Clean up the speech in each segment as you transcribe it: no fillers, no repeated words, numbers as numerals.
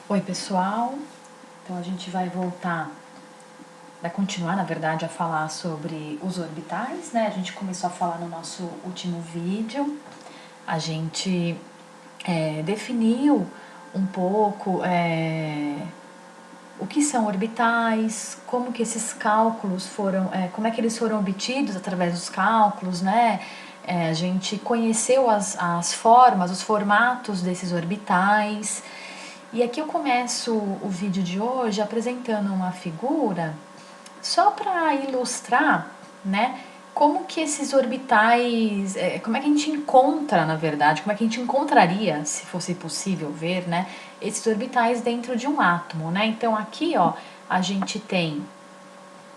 Oi pessoal, então a gente vai continuar na verdade a falar sobre os orbitais, né? A gente começou a falar no nosso último vídeo, a gente definiu um pouco o que são orbitais, como que esses cálculos foram, como é que eles foram obtidos através dos cálculos, né? A gente conheceu as formas, os formatos desses orbitais. E aqui eu começo o vídeo de hoje apresentando uma figura só para ilustrar, né, como que esses orbitais, como é que a gente encontra, na verdade, como é que a gente encontraria, se fosse possível ver, né, esses orbitais dentro de um átomo, né? Então aqui, ó, a gente tem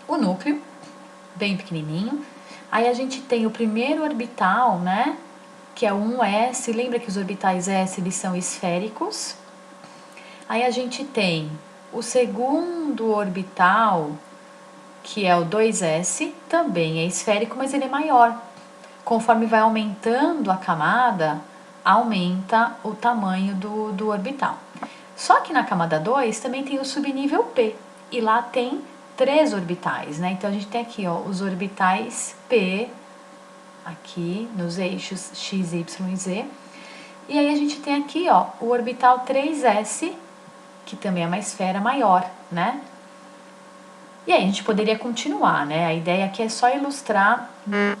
o núcleo, bem pequenininho, aí a gente tem o primeiro orbital, né, que é o 1s, lembra que os orbitais S, eles são esféricos. Aí a gente tem o segundo orbital, que é o 2s, também é esférico, mas ele é maior. Conforme vai aumentando a camada, aumenta o tamanho do orbital. Só que na camada 2 também tem o subnível P, e lá tem 3 orbitais, né? Então a gente tem aqui, ó, os orbitais P, aqui nos eixos x, y e z. E aí a gente tem aqui, ó, o orbital 3s, que também é uma esfera maior, né? E aí a gente poderia continuar, né? A ideia aqui é só ilustrar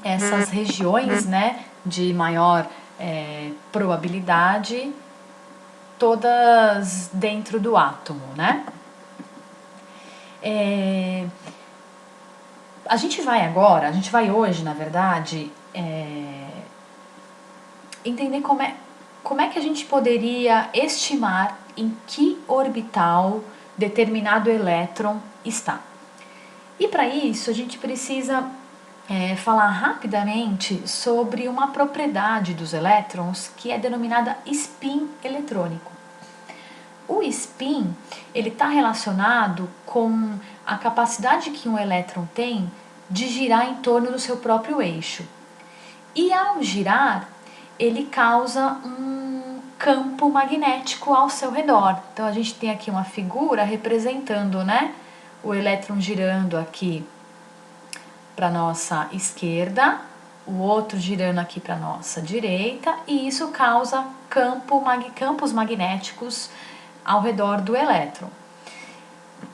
essas regiões, né, de maior probabilidade, todas dentro do átomo, né? A gente vai hoje, na verdade, entender como é que a gente poderia estimar em que orbital determinado elétron está. E para isso a gente precisa falar rapidamente sobre uma propriedade dos elétrons que é denominada spin eletrônico. O spin ele está relacionado com a capacidade que um elétron tem de girar em torno do seu próprio eixo. E ao girar, ele causa um campo magnético ao seu redor. Então a gente tem aqui uma figura representando, né, o elétron girando aqui para nossa esquerda, o outro girando aqui para nossa direita, e isso causa campos magnéticos ao redor do elétron.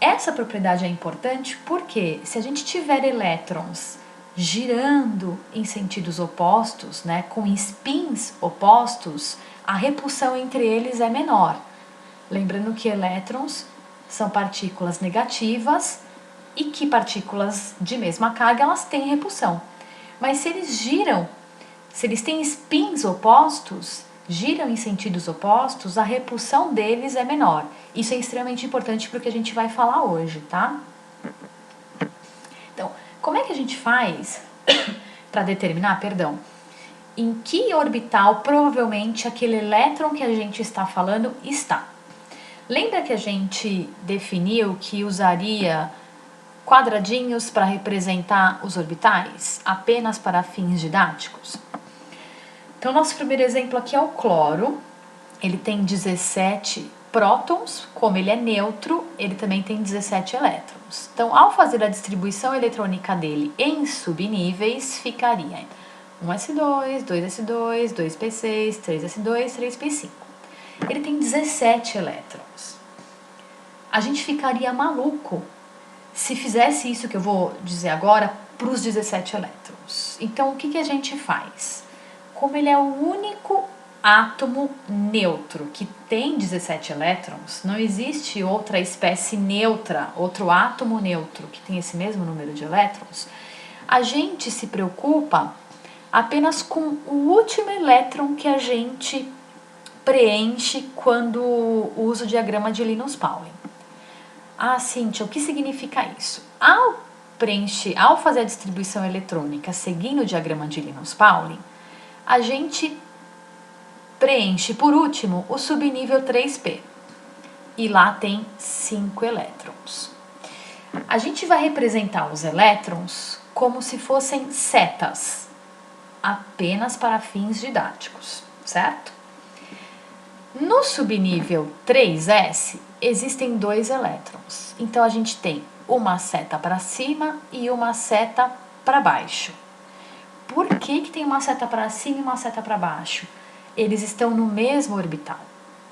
Essa propriedade é importante porque se a gente tiver elétrons girando em sentidos opostos, né, com spins opostos, a repulsão entre eles é menor. Lembrando que elétrons são partículas negativas e que partículas de mesma carga elas têm repulsão. Mas se eles giram, se eles têm spins opostos, giram em sentidos opostos, a repulsão deles é menor. Isso é extremamente importante para o que a gente vai falar hoje, tá? Então, como é que a gente faz para determinar, em que orbital provavelmente aquele elétron que a gente está falando está? Lembra que a gente definiu que usaria quadradinhos para representar os orbitais, apenas para fins didáticos? Então, nosso primeiro exemplo aqui é o cloro. Ele tem 17 prótons, como ele é neutro, ele também tem 17 elétrons. Então, ao fazer a distribuição eletrônica dele em subníveis, ficaria 1s2, 2s2, 2p6, 3s2, 3p5. Ele tem 17 elétrons. A gente ficaria maluco se fizesse isso que eu vou dizer agora para os 17 elétrons. Então, o que a gente faz? Como ele é o único átomo neutro que tem 17 elétrons, não existe outra espécie neutra, outro átomo neutro que tem esse mesmo número de elétrons, a gente se preocupa apenas com o último elétron que a gente preenche quando usa o diagrama de Linus-Pauling. Ah, Cíntia, o que significa isso? Ao fazer a distribuição eletrônica seguindo o diagrama de Linus-Pauling, a gente preenche por último o subnível 3p e lá tem 5 elétrons. A gente vai representar os elétrons como se fossem setas, apenas para fins didáticos, certo? No subnível 3s, existem dois elétrons. Então, a gente tem uma seta para cima e uma seta para baixo. Por que tem uma seta para cima e uma seta para baixo? Eles estão no mesmo orbital.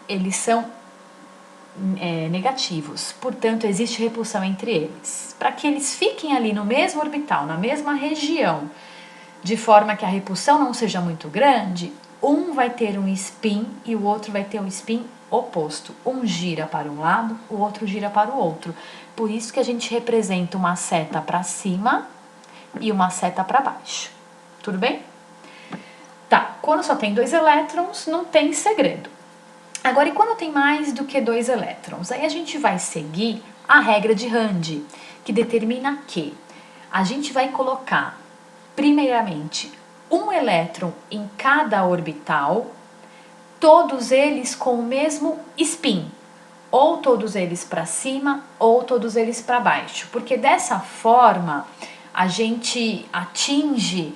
Eles são negativos, portanto, existe repulsão entre eles. Para que eles fiquem ali no mesmo orbital, na mesma região, de forma que a repulsão não seja muito grande, um vai ter um spin e o outro vai ter um spin oposto. Um gira para um lado, o outro gira para o outro. Por isso que a gente representa uma seta para cima e uma seta para baixo. Tudo bem? Tá, quando só tem dois elétrons, não tem segredo. Agora, e quando tem mais do que dois elétrons? Aí a gente vai seguir a regra de Rand, que determina que a gente vai colocar, primeiramente, um elétron em cada orbital, todos eles com o mesmo spin, ou todos eles para cima, ou todos eles para baixo, porque dessa forma a gente atinge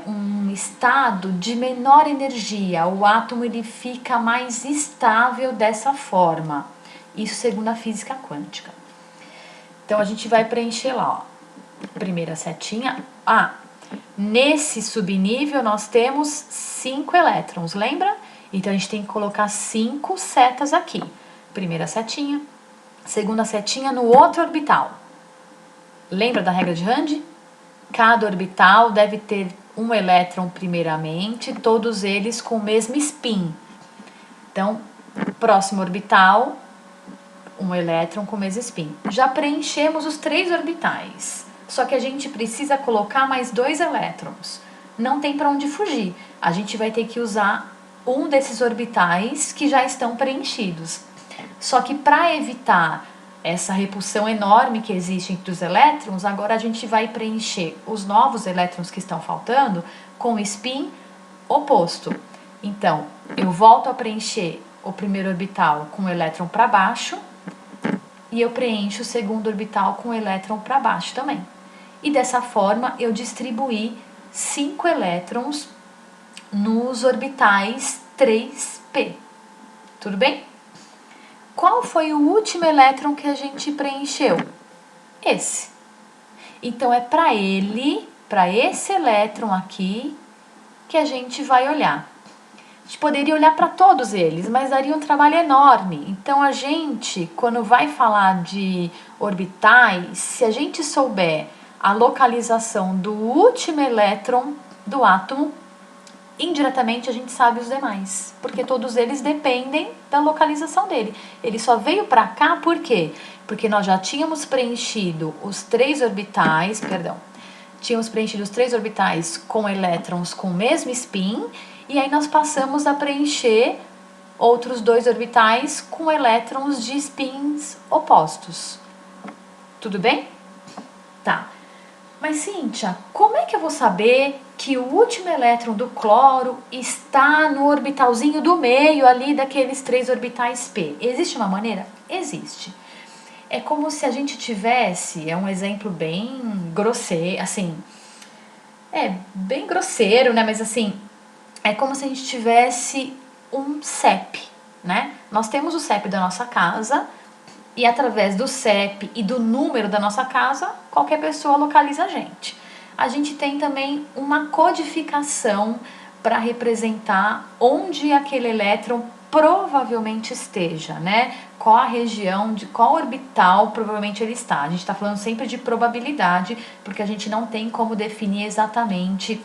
um estado de menor energia, o átomo ele fica mais estável dessa forma, isso segundo a física quântica. Então a gente vai preencher lá, ó, primeira setinha. Nesse subnível nós temos 5 elétrons, lembra? Então a gente tem que colocar 5 setas aqui, primeira setinha, segunda setinha no outro orbital. Lembra da regra de Rand? Cada orbital deve ter um elétron primeiramente, todos eles com o mesmo spin. Então, próximo orbital, um elétron com o mesmo spin. Já preenchemos os 3 orbitais, só que a gente precisa colocar mais 2 elétrons. Não tem para onde fugir. A gente vai ter que usar um desses orbitais que já estão preenchidos. Só que para evitar essa repulsão enorme que existe entre os elétrons, agora a gente vai preencher os novos elétrons que estão faltando com o spin oposto. Então, eu volto a preencher o primeiro orbital com o elétron para baixo e eu preencho o segundo orbital com o elétron para baixo também. E dessa forma, eu distribuí 5 elétrons nos orbitais 3p. Tudo bem? Qual foi o último elétron que a gente preencheu? Esse. Então, é para esse elétron aqui, que a gente vai olhar. A gente poderia olhar para todos eles, mas daria um trabalho enorme. Então, a gente, quando vai falar de orbitais, se a gente souber a localização do último elétron do átomo, indiretamente a gente sabe os demais, porque todos eles dependem da localização dele. Ele só veio para cá por quê? Porque nós já tínhamos preenchido os 3 orbitais, tínhamos preenchido os 3 orbitais com elétrons com o mesmo spin, e aí nós passamos a preencher outros 2 orbitais com elétrons de spins opostos. Tudo bem? Tá. Mas, Cíntia, como é que eu vou saber que o último elétron do cloro está no orbitalzinho do meio ali daqueles 3 orbitais P? Existe uma maneira? Existe. É como se a gente tivesse, é um exemplo bem grosseiro, assim, bem grosseiro, né? Mas assim, é como se a gente tivesse um CEP, né? Nós temos o CEP da nossa casa, e através do CEP e do número da nossa casa, qualquer pessoa localiza a gente. A gente tem também uma codificação para representar onde aquele elétron provavelmente esteja, né? Qual a região, de qual orbital provavelmente ele está. A gente está falando sempre de probabilidade, porque a gente não tem como definir exatamente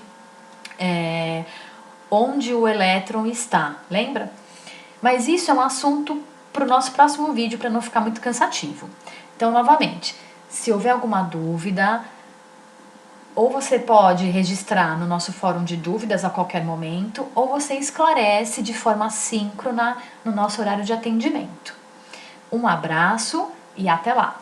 onde o elétron está, lembra? Mas isso é um assunto para o nosso próximo vídeo, para não ficar muito cansativo. Então, novamente, se houver alguma dúvida, ou você pode registrar no nosso fórum de dúvidas a qualquer momento, ou você esclarece de forma síncrona no nosso horário de atendimento. Um abraço e até lá!